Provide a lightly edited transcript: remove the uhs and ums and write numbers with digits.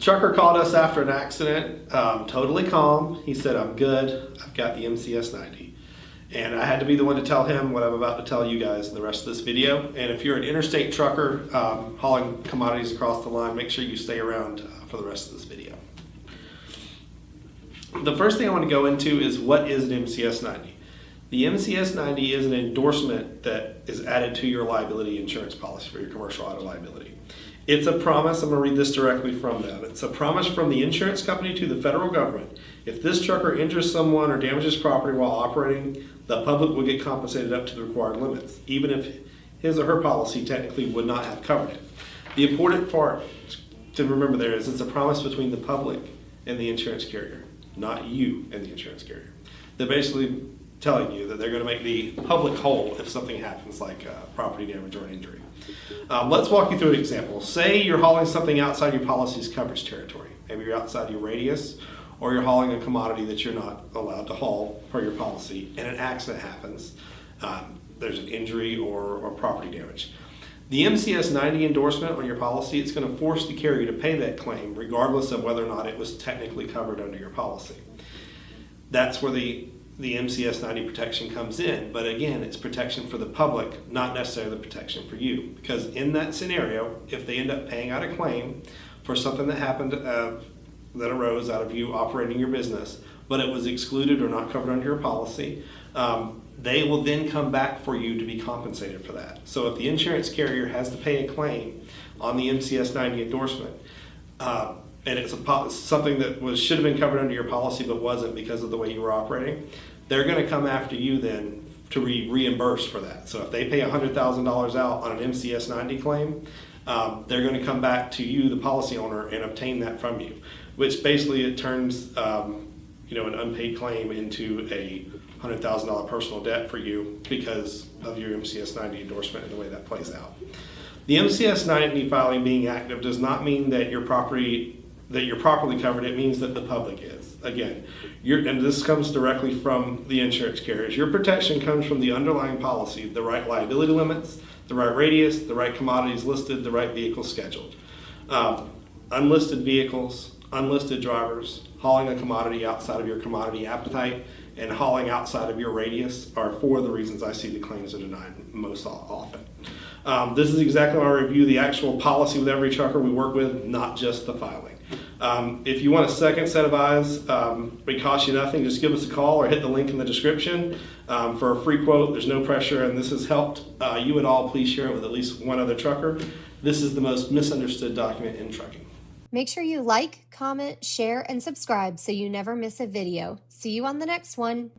Trucker called us after an accident, totally calm. He said, "I'm good. I've got the MCS-90." And I had to be the one to tell him what I'm about to tell you guys in the rest of this video. And if you're an interstate trucker hauling commodities across the line, make sure you stay around for the rest of this video. The first thing I want to go into is what is an MCS-90. The MCS-90 is an endorsement that is added to your liability insurance policy for your commercial auto liability. It's a promise, I'm going to read this directly from them. It's a promise from the insurance company to the federal government. If this trucker injures someone or damages property while operating, the public will get compensated up to the required limits, even if his or her policy technically would not have covered it. The important part to remember there is it's a promise between the public and the insurance carrier, not you and the insurance carrier. They're basically telling you that they're going to make the public whole if something happens like property damage or an injury. Let's walk you through an example. Say you're hauling something outside your policy's coverage territory. Maybe you're outside your radius, or you're hauling a commodity that you're not allowed to haul per your policy, and an accident happens. There's an injury or property damage. The MCS-90 endorsement on your policy, it's going to force the carrier to pay that claim regardless of whether or not it was technically covered under your policy. That's where the MCS-90 protection comes in, but again, it's protection for the public, not necessarily the protection for you. Because in that scenario, if they end up paying out a claim for something that happened that arose out of you operating your business, but it was excluded or not covered under your policy, they will then come back for you to be compensated for that. So if the insurance carrier has to pay a claim on the MCS-90 endorsement, and it's something that should have been covered under your policy but wasn't because of the way you were operating, they're going to come after you then to reimburse for that. So if they pay $100,000 out on an MCS-90 claim, they're going to come back to you, the policy owner, and obtain that from you, which basically it turns an unpaid claim into a $100,000 personal debt for you because of your MCS-90 endorsement and the way that plays out. The MCS-90 filing being active does not mean that you're properly covered. It means that the public is. Again, and this comes directly from the insurance carriers. Your protection comes from the underlying policy, the right liability limits, the right radius, the right commodities listed, the right vehicle scheduled. Unlisted vehicles, unlisted drivers, hauling a commodity outside of your commodity appetite, and hauling outside of your radius are four of the reasons I see the claims are denied most often. This is exactly why I review the actual policy with every trucker we work with, not just the filing. If you want a second set of eyes, it costs you nothing. Just give us a call or hit the link in the description for a free quote. There's no pressure, and this has helped you at all. Please share it with at least one other trucker. This is the most misunderstood document in trucking. Make sure you like, comment, share, and subscribe so you never miss a video. See you on the next one.